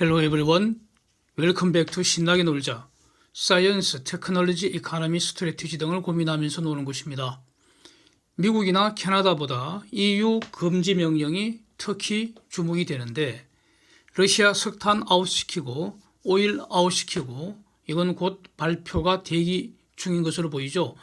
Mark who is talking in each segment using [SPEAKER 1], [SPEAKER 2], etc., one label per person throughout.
[SPEAKER 1] Hello everyone. Welcome back to 신나게 놀자. 사이언스, 테크놀로지, 이코노미, 스트래티지 등을 고민하면서 노는 곳입니다. 미국이나 캐나다보다 EU 금지 명령이 특히 주목이 되는데 러시아 석탄 아웃시키고 오일 아웃시키고 이건 곧 발표가 대기 중인 것으로 보이죠.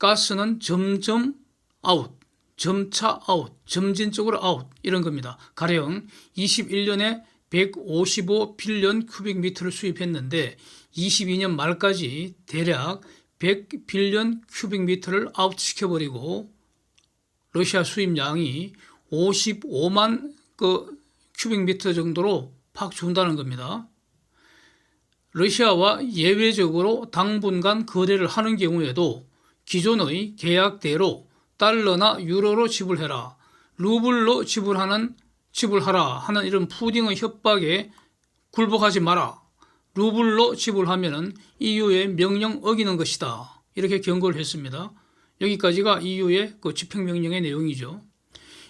[SPEAKER 1] 가스는 점점 아웃, 점차 아웃, 점진적으로 아웃 이런 겁니다. 가령 21년에 155빌리언 큐빅미터를 수입했는데 22년 말까지 대략 100빌리언 큐빅미터를 아웃시켜버리고 러시아 수입량이 55만 큐빅미터 정도로 팍 준다는 겁니다. 러시아와 예외적으로 당분간 거래를 하는 경우에도 기존의 계약대로 달러나 유로로 지불해라, 루블로 지불하라 하는 이런 푸딩의 협박에 굴복하지 마라. 루블로 지불하면 EU의 명령 어기는 것이다. 이렇게 경고를 했습니다. 여기까지가 EU의 집행명령의 내용이죠.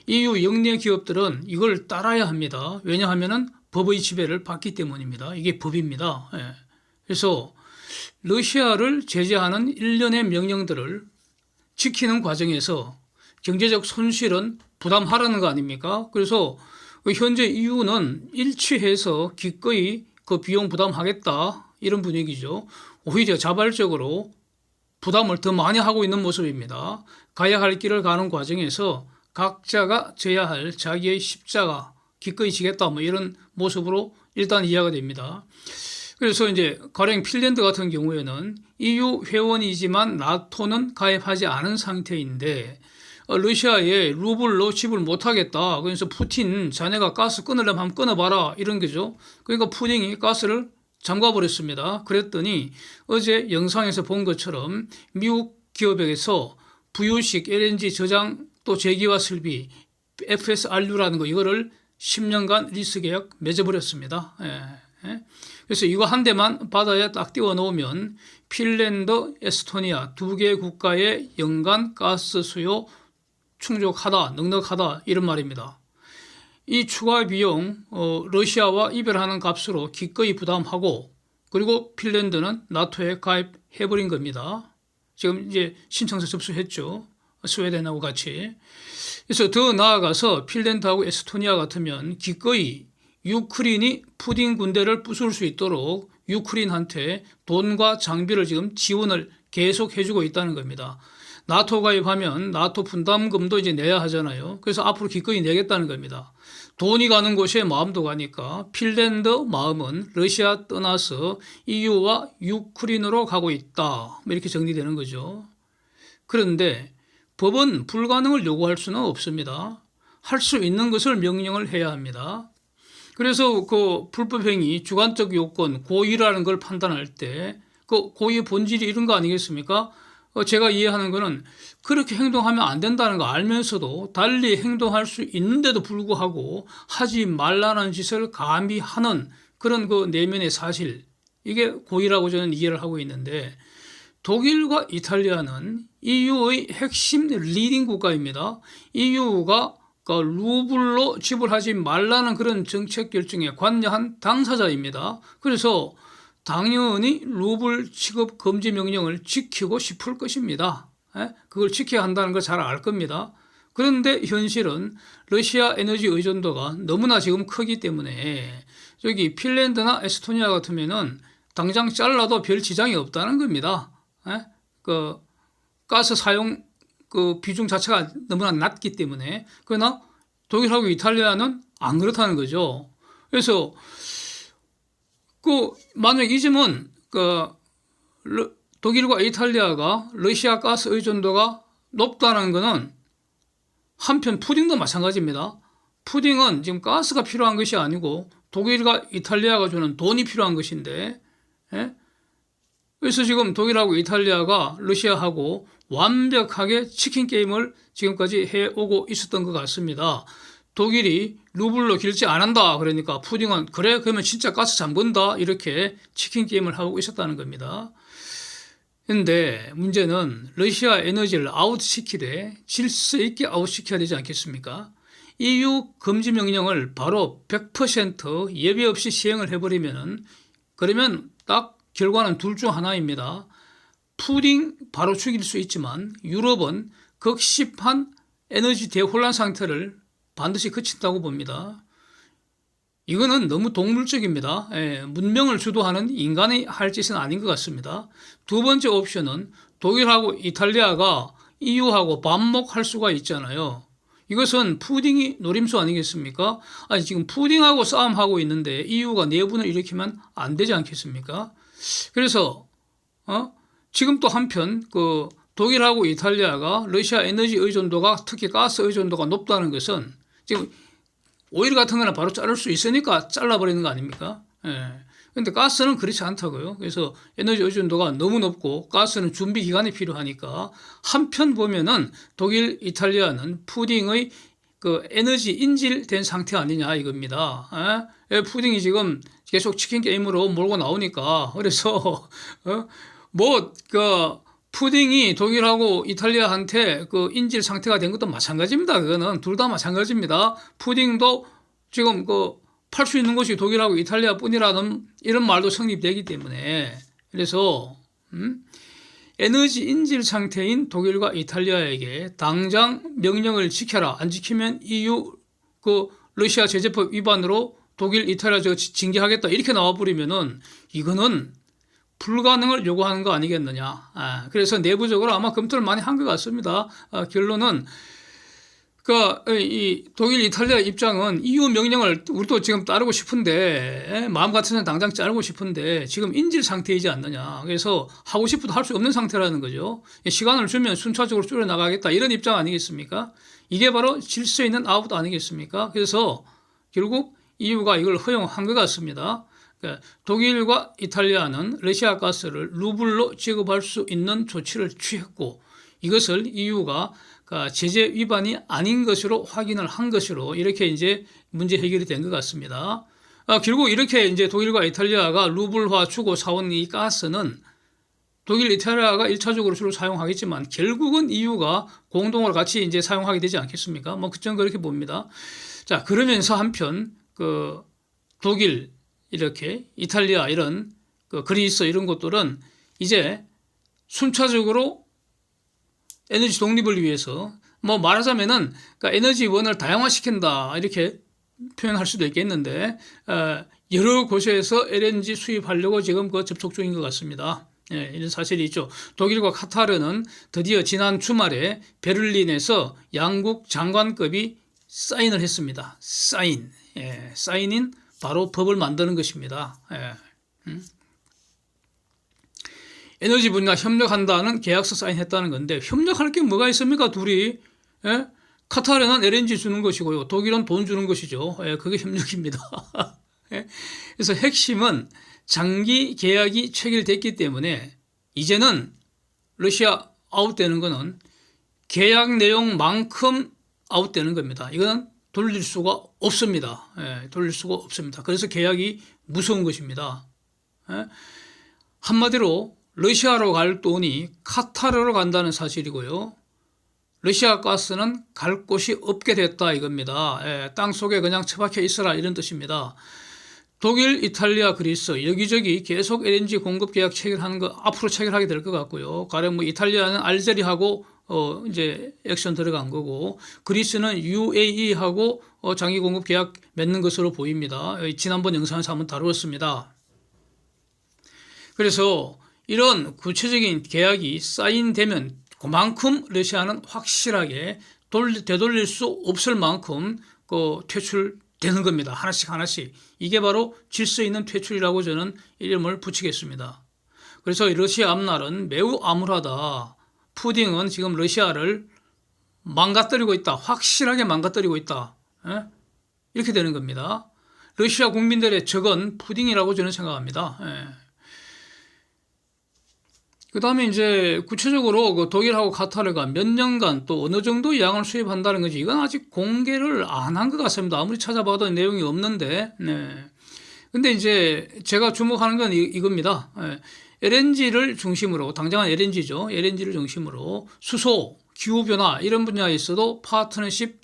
[SPEAKER 1] EU 영내 기업들은 이걸 따라야 합니다. 왜냐하면 법의 지배를 받기 때문입니다. 이게 법입니다. 그래서 러시아를 제재하는 일련의 명령들을 지키는 과정에서 경제적 손실은 부담하라는 거 아닙니까? 그래서 현재 EU는 일치해서 기꺼이 그 비용 부담하겠다 이런 분위기죠. 오히려 자발적으로 부담을 더 많이 하고 있는 모습입니다. 가야 할 길을 가는 과정에서 각자가 져야 할 자기의 십자가 기꺼이 지겠다 뭐 이런 모습으로 일단 이해가 됩니다. 그래서 이제 가령 핀란드 같은 경우에는 EU 회원이지만 나토는 가입하지 않은 상태인데 러시아에 루블로 지불 못하겠다. 그래서 푸틴 자네가 가스 끊으려면 한번 끊어봐라 이런 거죠. 그러니까 푸틴이 가스를 잠가버렸습니다. 그랬더니 어제 영상에서 본 것처럼 미국 기업에서 부유식 LNG 저장 또 재기화 설비 FSRU라는 거 이거를 10년간 리스 계약 맺어버렸습니다. 그래서 이거 한 대만 바다에 딱 띄워 놓으면 핀란드, 에스토니아 두 개 국가의 연간 가스 수요 충족하다, 넉넉하다 이런 말입니다. 이 추가 비용 러시아와 이별하는 값으로 기꺼이 부담하고 그리고 핀란드는 나토에 가입해버린 겁니다. 지금 이제 신청서 접수했죠. 스웨덴하고 같이. 그래서 더 나아가서 핀란드하고 에스토니아 같으면 기꺼이 유크린이 푸틴 군대를 부술 수 있도록 유크린한테 돈과 장비를 지금 지원을 계속 해주고 있다는 겁니다. 나토 가입하면 나토 분담금도 이제 내야 하잖아요. 그래서 앞으로 기꺼이 내겠다는 겁니다. 돈이 가는 곳에 마음도 가니까 핀란드 마음은 러시아 떠나서 EU와 유크린으로 가고 있다. 이렇게 정리되는 거죠. 그런데 법은 불가능을 요구할 수는 없습니다. 할 수 있는 것을 명령을 해야 합니다. 그래서 그 불법행위, 주관적 요건, 고의라는 걸 판단할 때 그 고의의 본질이 이런 거 아니겠습니까? 제가 이해하는 거는 그렇게 행동하면 안 된다는 거 알면서도 달리 행동할 수 있는데도 불구하고 하지 말라는 짓을 감히 하는 그런 그 내면의 사실, 이게 고의라고 저는 이해를 하고 있는데 독일과 이탈리아는 EU의 핵심 리딩 국가입니다. EU가 루블로 지불하지 말라는 그런 정책 결정에 관여한 당사자입니다. 그래서 당연히 루블 취급 금지 명령을 지키고 싶을 것입니다. 그걸 지켜야 한다는 걸 잘 알 겁니다. 그런데 현실은 러시아 에너지 의존도가 너무나 지금 크기 때문에 저기 핀란드나 에스토니아 같으면은 당장 잘라도 별 지장이 없다는 겁니다. 그 가스 사용 그 비중 자체가 너무나 낮기 때문에. 그러나 독일하고 이탈리아는 안 그렇다는 거죠. 그래서 만약 이 점은 독일과 이탈리아가 러시아 가스 의존도가 높다는 것은 한편 푸딩도 마찬가지입니다. 푸딩은 지금 가스가 필요한 것이 아니고 독일과 이탈리아가 주는 돈이 필요한 것인데, 그래서 지금 독일하고 이탈리아가 러시아하고 완벽하게 치킨 게임을 지금까지 해오고 있었던 것 같습니다. 독일이 루블로 결제 안 한다 그러니까 푸딩은 그래 그러면 진짜 가스 잠근다 이렇게 치킨 게임을 하고 있었다는 겁니다. 그런데 문제는 러시아 에너지를 아웃시키되 질서 있게 아웃시켜야 되지 않겠습니까? EU 금지 명령을 바로 100% 예비 없이 시행을 해버리면은 그러면 딱 결과는 둘 중 하나입니다. 푸딩 바로 죽일 수 있지만 유럽은 극심한 에너지 대혼란 상태를 반드시 거친다고 봅니다. 이거는 너무 동물적입니다. 문명을 주도하는 인간이 할 짓은 아닌 것 같습니다. 두 번째 옵션은 독일하고 이탈리아가 EU하고 반목할 수가 있잖아요. 이것은 푸딩이 노림수 아니겠습니까? 아니, 지금 푸딩하고 싸움하고 있는데 EU가 내분을 일으키면 안 되지 않겠습니까? 그래서 지금 또 한편 독일하고 이탈리아가 러시아 에너지 의존도가 특히 가스 의존도가 높다는 것은 지금 오일 같은 거는 바로 자를 수 있으니까 잘라버리는 거 아닙니까? 그런데 가스는 그렇지 않다고요. 그래서 에너지 의존도가 너무 높고 가스는 준비 기간이 필요하니까 한편 보면은 독일, 이탈리아는 푸딩의 에너지 인질된 상태 아니냐 이겁니다. 푸딩이 지금 계속 치킨 게임으로 몰고 나오니까 그래서 푸딩이 독일하고 이탈리아한테 인질 상태가 된 것도 마찬가지입니다. 그거는 둘 다 마찬가지입니다. 푸딩도 지금 팔 수 있는 것이 독일하고 이탈리아뿐이라는 이런 말도 성립되기 때문에 그래서 에너지 인질 상태인 독일과 이탈리아에게 당장 명령을 지켜라. 안 지키면 EU 러시아 제재법 위반으로 독일, 이탈리아 징계하겠다 이렇게 나와버리면은 이거는 불가능을 요구하는 거 아니겠느냐. 그래서 내부적으로 아마 검토를 많이 한 것 같습니다. 결론은 이 독일, 이탈리아 입장은 EU 명령을 우리도 지금 따르고 싶은데 마음 같으면 당장 자르고 싶은데 지금 인질 상태이지 않느냐. 그래서 하고 싶어도 할 수 없는 상태라는 거죠. 시간을 주면 순차적으로 줄여나가겠다 이런 입장 아니겠습니까? 이게 바로 질서 있는 아웃 아니겠습니까? 그래서 결국 EU가 이걸 허용한 것 같습니다. 독일과 이탈리아는 러시아 가스를 루블로 지급할 수 있는 조치를 취했고 이것을 EU가 제재 위반이 아닌 것으로 확인을 한 것으로 이렇게 이제 문제 해결이 된 것 같습니다. 결국 이렇게 이제 독일과 이탈리아가 루블화 주고 사온 이 가스는 독일, 이탈리아가 1차적으로 주로 사용하겠지만 결국은 EU가 공동으로 같이 이제 사용하게 되지 않겠습니까? 저는 그렇게 봅니다. 자, 그러면서 한편 독일 이렇게 이탈리아 이런 그리스 이런 곳들은 이제 순차적으로 에너지 독립을 위해서 말하자면은 에너지원을 다양화시킨다 이렇게 표현할 수도 있겠는데 여러 곳에서 LNG 수입하려고 지금 접촉 중인 것 같습니다. 이런 사실이 있죠. 독일과 카타르는 드디어 지난 주말에 베를린에서 양국 장관급이 사인을 했습니다. 사인인 바로 법을 만드는 것입니다. 에너지 분야 협력한다는 계약서 사인했다는 건데 협력할 게 뭐가 있습니까? 둘이. 카타르는 LNG 주는 것이고요. 독일은 돈 주는 것이죠. 그게 협력입니다. 그래서 핵심은 장기 계약이 체결됐기 때문에 이제는 러시아 아웃되는 거는 계약 내용만큼 아웃되는 겁니다. 이거는 돌릴 수가 없습니다. 돌릴 수가 없습니다. 그래서 계약이 무서운 것입니다. 한마디로 러시아로 갈 돈이 카타르로 간다는 사실이고요. 러시아 가스는 갈 곳이 없게 됐다 이겁니다. 땅속에 그냥 처박혀 있어라 이런 뜻입니다. 독일, 이탈리아, 그리스 여기저기 계속 LNG 공급 계약 체결하는 거 앞으로 체결하게 될 것 같고요. 가령 이탈리아는 알제리하고 이제 액션 들어간 거고 그리스는 UAE하고 장기 공급 계약 맺는 것으로 보입니다. 지난번 영상에서 한번 다루었습니다. 그래서 이런 구체적인 계약이 사인되면 그만큼 러시아는 확실하게 되돌릴 수 없을 만큼 퇴출되는 겁니다. 하나씩. 이게 바로 질서 있는 퇴출이라고 저는 이름을 붙이겠습니다. 그래서 러시아 앞날은 매우 암울하다. 푸딩은 지금 러시아를 망가뜨리고 있다. 확실하게 망가뜨리고 있다. 이렇게 되는 겁니다. 러시아 국민들의 적은 푸딩이라고 저는 생각합니다. 그 다음에 이제 구체적으로 독일하고 카타르가 몇 년간 또 어느 정도 양을 수입한다는 거지. 이건 아직 공개를 안 한 것 같습니다. 아무리 찾아봐도 내용이 없는데. 근데 이제 제가 주목하는 건 이겁니다. LNG를 중심으로, 당장은 LNG죠. LNG를 중심으로 수소, 기후변화 이런 분야에 있어도 파트너십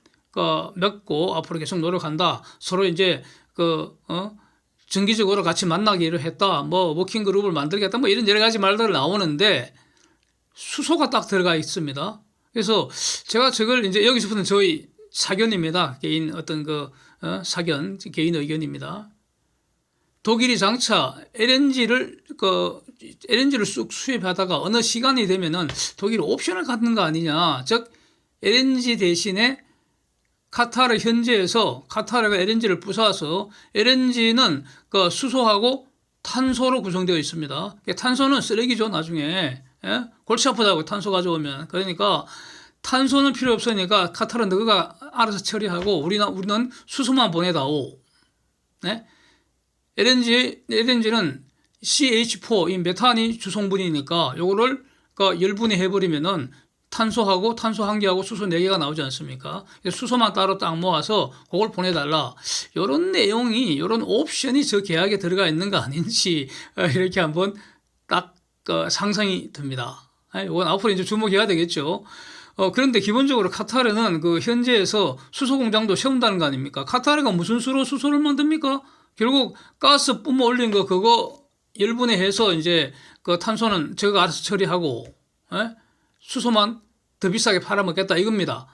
[SPEAKER 1] 맺고 앞으로 계속 노력한다. 서로 이제 정기적으로 같이 만나기로 했다. 뭐 워킹 그룹을 만들겠다. 뭐 이런 여러 가지 말들 나오는데 수소가 딱 들어가 있습니다. 그래서 제가 저걸 이제 여기서부터는 저희 사견입니다. 개인 어떤 사견, 개인 의견입니다. 독일이 장차 LNG를 쑥 수입하다가 어느 시간이 되면은 독일이 옵션을 갖는 거 아니냐. 즉 LNG 대신에 카타르 현지에서 카타르가 LNG를 부숴서 LNG는 수소하고 탄소로 구성되어 있습니다. 탄소는 쓰레기죠, 나중에. 예? 골치 아프다고 탄소 가져오면. 그러니까 탄소는 필요 없으니까 카타르 너가 알아서 처리하고 우리는 수소만 보내다오. 네? LNG는 CH4, 이 메탄이 주성분이니까 요거를 열분해 해버리면은 탄소하고 탄소 한 개하고 수소 4개가 나오지 않습니까? 수소만 따로 딱 모아서 그걸 보내달라. 요런 내용이, 요런 옵션이 저 계약에 들어가 있는 거 아닌지 이렇게 한번 딱 상상이 듭니다. 이건 앞으로 이제 주목해야 되겠죠. 그런데 기본적으로 카타르는 현지에서 수소 공장도 세운다는 거 아닙니까? 카타르가 무슨 수로 수소를 만듭니까? 결국 가스 뿜어 올린 거 그거 열분해해서 이제 탄소는 저가 알아서 처리하고, 수소만 더 비싸게 팔아먹겠다 이겁니다.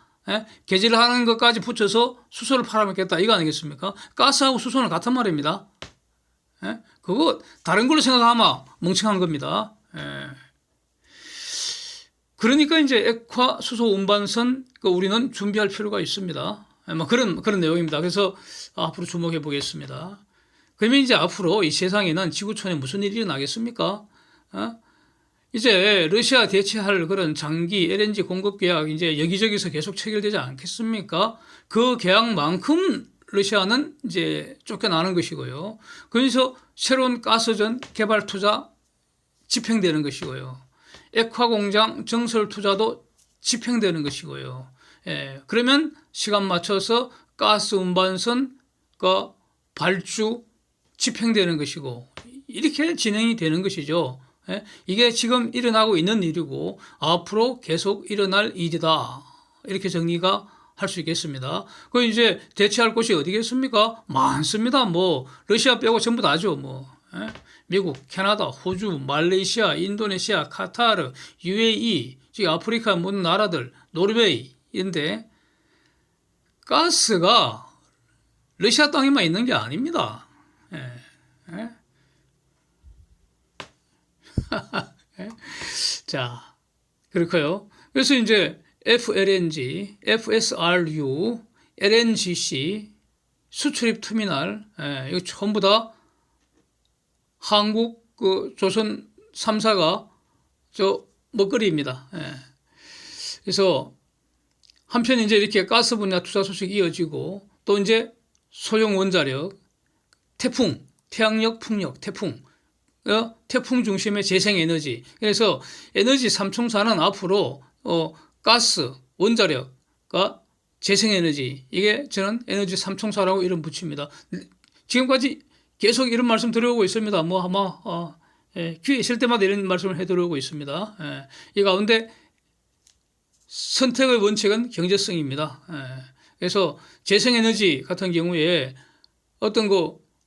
[SPEAKER 1] 개질하는 것까지 붙여서 수소를 팔아먹겠다 이거 아니겠습니까? 가스하고 수소는 같은 말입니다. 그거 다른 걸로 생각하면 멍청한 겁니다. 그러니까 이제 액화 수소 운반선 우리는 준비할 필요가 있습니다. 뭐 그런 내용입니다. 그래서 앞으로 주목해 보겠습니다. 그러면 이제 앞으로 이 세상에는 지구촌에 무슨 일이 일어나겠습니까? 이제 러시아 대체할 그런 장기 LNG 공급 계약 이제 여기저기서 계속 체결되지 않겠습니까? 그 계약만큼 러시아는 이제 쫓겨나는 것이고요. 그래서 새로운 가스전 개발 투자 집행되는 것이고요. 액화 공장 증설 투자도 집행되는 것이고요. 그러면 시간 맞춰서 가스 운반선 발주 집행되는 것이고 이렇게 진행이 되는 것이죠. 이게 지금 일어나고 있는 일이고 앞으로 계속 일어날 일이다. 이렇게 정리가 할 수 있겠습니다. 그 이제 대체할 곳이 어디겠습니까? 많습니다. 뭐 러시아 빼고 전부 다죠. 뭐 미국, 캐나다, 호주, 말레이시아, 인도네시아, 카타르, UAE, 지금 아프리카 모든 나라들, 노르웨이인데 가스가 러시아 땅에만 있는 게 아닙니다. 자, 그렇고요. 그래서 이제 FLNG, FSRU, LNGC, 수출입 터미널, 이거 전부 다 한국 조선 3사가 먹거리입니다. 그래서 한편 이제 이렇게 가스 분야 투자 소식이 이어지고 또 이제 소형 원자력, 태풍, 태양력, 풍력, 태풍 중심의 재생에너지. 그래서 에너지 삼총사는 앞으로 가스, 원자력과 재생에너지. 이게 저는 에너지 삼총사라고 이름 붙입니다. 지금까지 계속 이런 말씀 들어오고 있습니다. 뭐 아마 귀에 있을 때마다 이런 말씀을 해드리고 있습니다. 이 가운데 선택의 원칙은 경제성입니다. 그래서 재생에너지 같은 경우에 어떤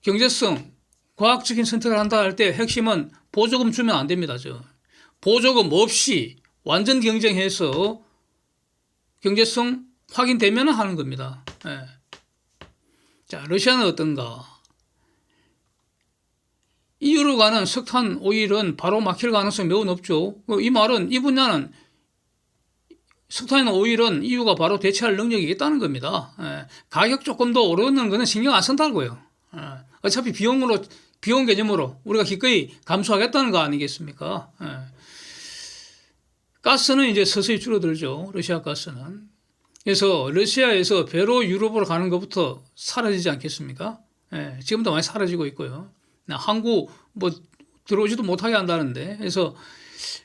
[SPEAKER 1] 경제성, 과학적인 선택을 한다 할 때 핵심은 보조금 주면 안 됩니다. 보조금 없이 완전 경쟁해서 경제성 확인되면 하는 겁니다. 자, 러시아는 어떤가? EU로 가는 석탄 오일은 바로 막힐 가능성이 매우 높죠. 이 말은 이 분야는 석탄이나 오일은 EU가 바로 대체할 능력이 있다는 겁니다. 가격 조금 더 오르는 거는 신경 안 쓴다고요. 어차피 비용 개념으로 우리가 기꺼이 감수하겠다는 거 아니겠습니까? 가스는 이제 서서히 줄어들죠. 러시아 가스는. 그래서 러시아에서 배로 유럽으로 가는 것부터 사라지지 않겠습니까? 지금도 많이 사라지고 있고요. 항구 들어오지도 못하게 한다는데. 그래서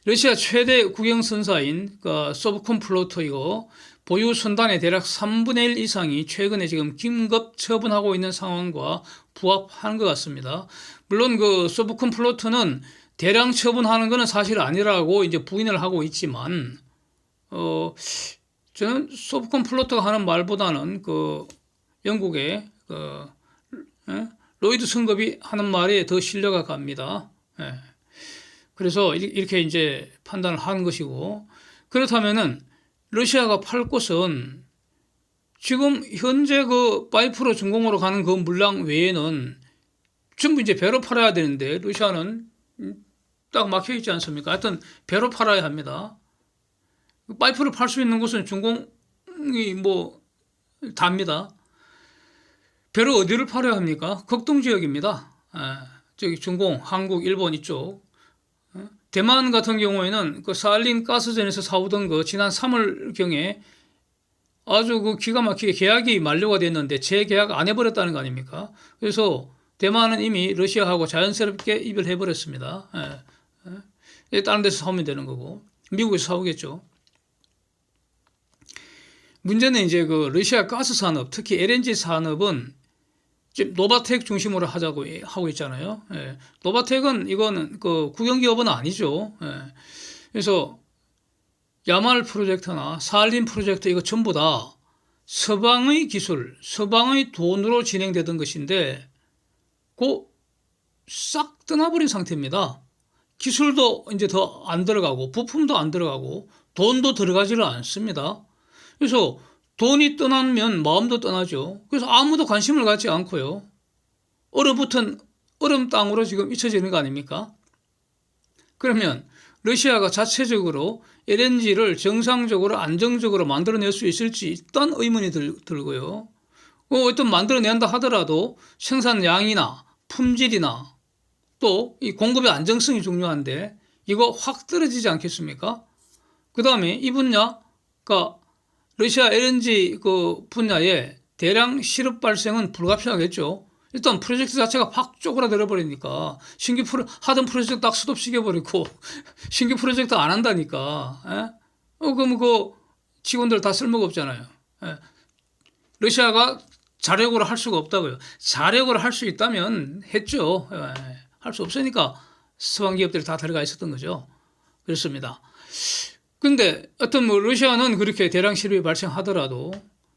[SPEAKER 1] 러시아 최대 국영선사인 소브콘플로트이고 보유 선단의 대략 3분의 1 이상이 최근에 지금 긴급 처분하고 있는 상황과 부합하는 것 같습니다. 물론 소브콘플로트는 대량 처분하는 것은 사실 아니라고 이제 부인을 하고 있지만 저는 소프콘 플로터가 하는 말보다는 그 영국의 로이드 승급이 하는 말에 더 신뢰가 갑니다. 예. 그래서 이렇게 이제 판단을 하는 것이고, 그렇다면은 러시아가 팔 곳은 지금 현재 그 5% 준공으로 가는 그 물량 외에는 전부 이제 배로 팔아야 되는데 러시아는 딱 막혀 있지 않습니까? 하여튼 배로 팔아야 합니다. 5%를 팔 수 있는 곳은 준공이 뭐 답니다. 배로 어디를 팔아야 합니까? 극동 지역입니다. 저기 중공, 한국, 일본 이쪽. 대만 같은 경우에는 그 사할린 가스전에서 사오던 거 지난 3월경에 아주 그 기가 막히게 계약이 만료가 됐는데 재계약 안 해버렸다는 거 아닙니까? 그래서 대만은 이미 러시아하고 자연스럽게 이별해버렸습니다. 다른 데서 사오면 되는 거고 미국에서 사오겠죠. 문제는 이제 그 러시아 가스 산업, 특히 LNG 산업은 지금 노바텍 중심으로 하자고 하고 있잖아요. 노바텍은 이거는 그 국영기업은 아니죠. 그래서 야말 프로젝트나 사할린 프로젝트 이거 전부 다 서방의 기술, 서방의 돈으로 진행되던 것인데 그 싹 떠나버린 상태입니다. 기술도 이제 더 안 들어가고 부품도 안 들어가고 돈도 들어가지를 않습니다. 그래서 돈이 떠나면 마음도 떠나죠. 그래서 아무도 관심을 갖지 않고요. 얼어붙은 얼음 땅으로 지금 잊혀지는 거 아닙니까? 그러면 러시아가 자체적으로 LNG를 정상적으로 안정적으로 만들어낼 수 있을지 일단 의문이 들고요. 어떤 만들어낸다 하더라도 생산량이나 품질이나 또 이 공급의 안정성이 중요한데 이거 확 떨어지지 않겠습니까? 그 다음에 이 분야가 러시아 LNG 그 분야에 대량 실업 발생은 불가피하겠죠. 일단 프로젝트 자체가 확 쪼그라들어 버리니까 하던 프로젝트 딱 스톱시켜버리고 신규 프로젝트 안 한다니까. 그럼 그 직원들 다 쓸모가 없잖아요. 러시아가 자력으로 할 수가 없다고요. 자력으로 할 수 있다면 했죠. 할 수 없으니까 서방 기업들이 다 들어가 있었던 거죠. 그렇습니다. 근데 어떤 뭐 러시아는 그렇게 대량 실업이 발생하더라도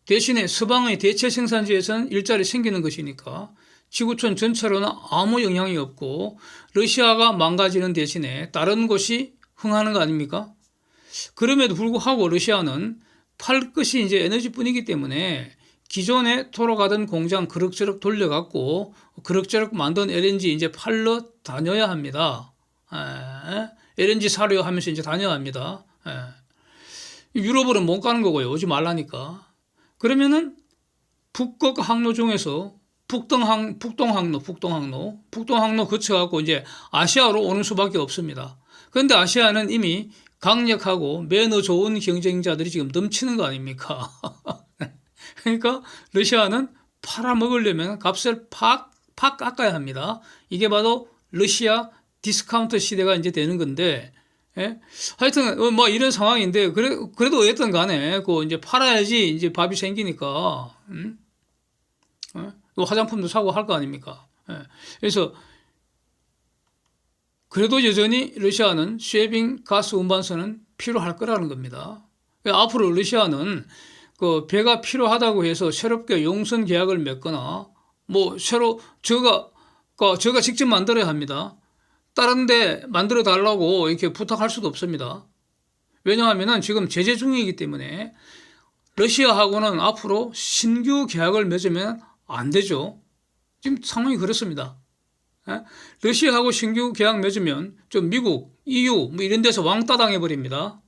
[SPEAKER 1] 대신에 서방의 대체 생산지에서는 일자리 생기는 것이니까 지구촌 전체로는 아무 영향이 없고 러시아가 망가지는 대신에 다른 곳이 흥하는 거 아닙니까? 그럼에도 불구하고 러시아는 팔 것이 이제 에너지뿐이기 때문에 기존에 돌아가던 공장 그럭저럭 돌려갖고 그럭저럭 만든 LNG 이제 팔러 다녀야 합니다. LNG 사려 하면서 이제 다녀야 합니다. 유럽으로는 못 가는 거고요. 오지 말라니까. 그러면은 북극 항로 중에서 북동항로 거쳐갖고 이제 아시아로 오는 수밖에 없습니다. 그런데 아시아는 이미 강력하고 매너 좋은 경쟁자들이 지금 넘치는 거 아닙니까? 그러니까 러시아는 팔아먹으려면 값을 팍 깎아야 합니다. 이게 바로 러시아 디스카운트 시대가 이제 되는 건데, 하여튼 뭐 이런 상황인데 그래도 어쨌든 간에 그 이제 팔아야지 이제 밥이 생기니까, 화장품도 사고 할 거 아닙니까? 그래서 그래도 여전히 러시아는 쉐빙 가스 운반선은 필요할 거라는 겁니다. 앞으로 러시아는 그 배가 필요하다고 해서 새롭게 용선 계약을 맺거나 뭐 새로 저가 직접 만들어야 합니다. 다른 데 만들어 달라고 이렇게 부탁할 수도 없습니다. 왜냐하면 지금 제재 중이기 때문에 러시아하고는 앞으로 신규 계약을 맺으면 안 되죠. 지금 상황이 그렇습니다. 러시아하고 신규 계약 맺으면 좀 미국, EU 뭐 이런 데서 왕따 당해버립니다.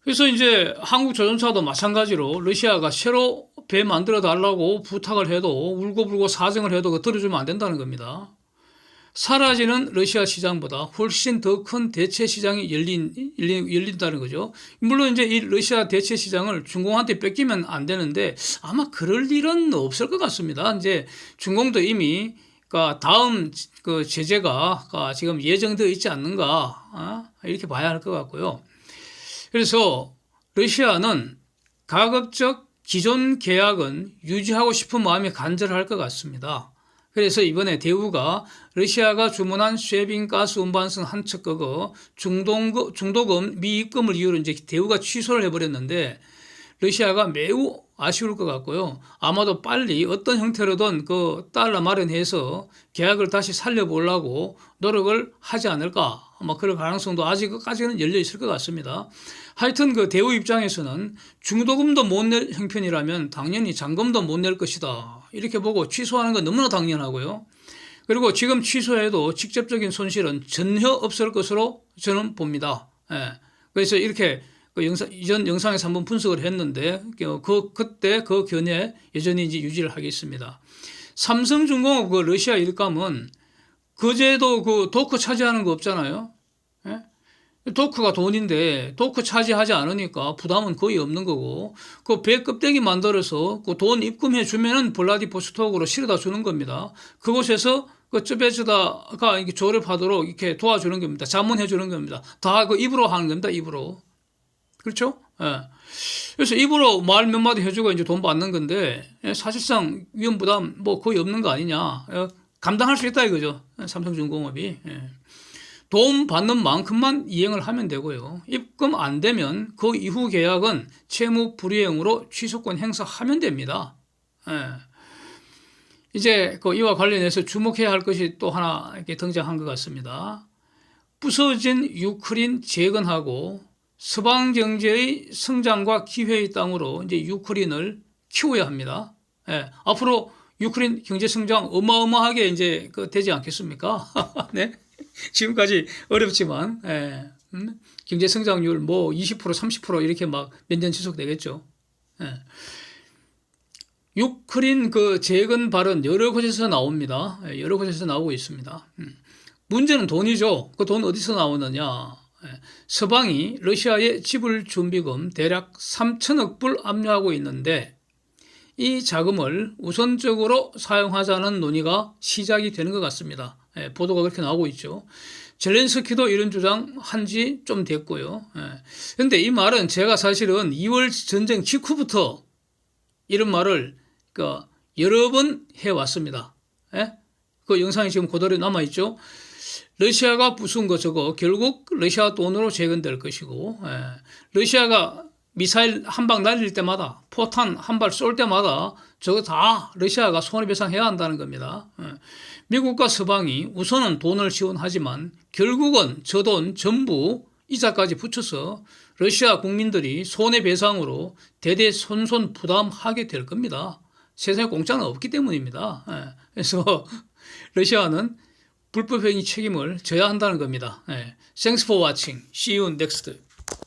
[SPEAKER 1] 그래서 이제 한국 조선사도 마찬가지로 러시아가 새로 배 만들어 달라고 부탁을 해도 울고불고 사정을 해도 그거 들어주면 안 된다는 겁니다. 사라지는 러시아 시장보다 훨씬 더 큰 대체 시장이 열린다는 거죠. 물론 이제 이 러시아 대체 시장을 중공한테 뺏기면 안 되는데 아마 그럴 일은 없을 것 같습니다. 이제 중공도 이미 다음 그 제재가 지금 예정되어 있지 않는가 이렇게 봐야 할 것 같고요. 그래서 러시아는 가급적 기존 계약은 유지하고 싶은 마음이 간절할 것 같습니다. 그래서 이번에 대우가 러시아가 주문한 쉐빙 가스 운반선 한 척 그거 중도금 미입금을 이유로 이제 대우가 취소를 해버렸는데 러시아가 매우 아쉬울 것 같고요. 아마도 빨리 어떤 형태로든 그 달러 마련해서 계약을 다시 살려보려고 노력을 하지 않을까. 아마 그럴 가능성도 아직까지는 열려 있을 것 같습니다. 하여튼 그 대우 입장에서는 중도금도 못 낼 형편이라면 당연히 잔금도 못 낼 것이다. 이렇게 보고 취소하는 건 너무나 당연하고요. 그리고 지금 취소해도 직접적인 손실은 전혀 없을 것으로 저는 봅니다. 예. 그래서 이렇게 이전 영상에서 한번 분석을 했는데 그때 그 견해 여전히 이제 유지를 하겠습니다. 삼성중공업 그 러시아 일감은 그제도 그 도크 차지하는 거 없잖아요. 예? 도크가 돈인데 도크 차지하지 않으니까 부담은 거의 없는 거고 그 배 껍데기 만들어서 그 돈 입금해 주면은 블라디보스톡으로 실어다 주는 겁니다. 그곳에서 그 쯔베즈다가 이렇게 조립하도록 이렇게 도와주는 겁니다. 자문해 주는 겁니다. 다 그 입으로 하는 겁니다. 입으로. 그렇죠? 예. 그래서 입으로 말 몇 마디 해주고 이제 돈 받는 건데 사실상 위험 부담 뭐 거의 없는 거 아니냐. 감당할 수 있다 이거죠. 삼성중공업이. 예. 돈 받는 만큼만 이행을 하면 되고요. 입금 안 되면 그 이후 계약은 채무 불이행으로 취소권 행사하면 됩니다. 예. 이제 그 이와 관련해서 주목해야 할 것이 또 하나 이렇게 등장한 것 같습니다. 부서진 유크린 재건하고 서방 경제의 성장과 기회의 땅으로 이제 유크린을 키워야 합니다. 예. 앞으로 유크린 경제 성장 어마어마하게 이제 되지 않겠습니까? 네. 지금까지 어렵지만, 예. 경제 성장률 뭐 20%, 30% 이렇게 막 몇 년 지속되겠죠. 예. 유크린 그 재건 발언 여러 곳에서 나옵니다. 예. 여러 곳에서 나오고 있습니다. 문제는 돈이죠. 그 돈 어디서 나오느냐. 서방이 러시아의 지불 준비금 대략 3천억 불 압류하고 있는데 이 자금을 우선적으로 사용하자는 논의가 시작이 되는 것 같습니다. 보도가 그렇게 나오고 있죠. 젤렌스키도 이런 주장 한지 좀 됐고요. 그런데 이 말은 제가 사실은 2월 전쟁 직후부터 이런 말을 여러 번 해왔습니다. 그 영상이 지금 그대로 남아있죠. 러시아가 부순 거 저거 결국 러시아 돈으로 재건될 것이고 러시아가 미사일 한 방 날릴 때마다 포탄 한 발 쏠 때마다 저거 다 러시아가 손해배상해야 한다는 겁니다. 미국과 서방이 우선은 돈을 지원하지만 결국은 저 돈 전부 이자까지 붙여서 러시아 국민들이 손해배상으로 대대손손 부담하게 될 겁니다. 세상에 공짜는 없기 때문입니다. 그래서 러시아는 불법행위 책임을 져야 한다는 겁니다. Thanks for watching. See you next.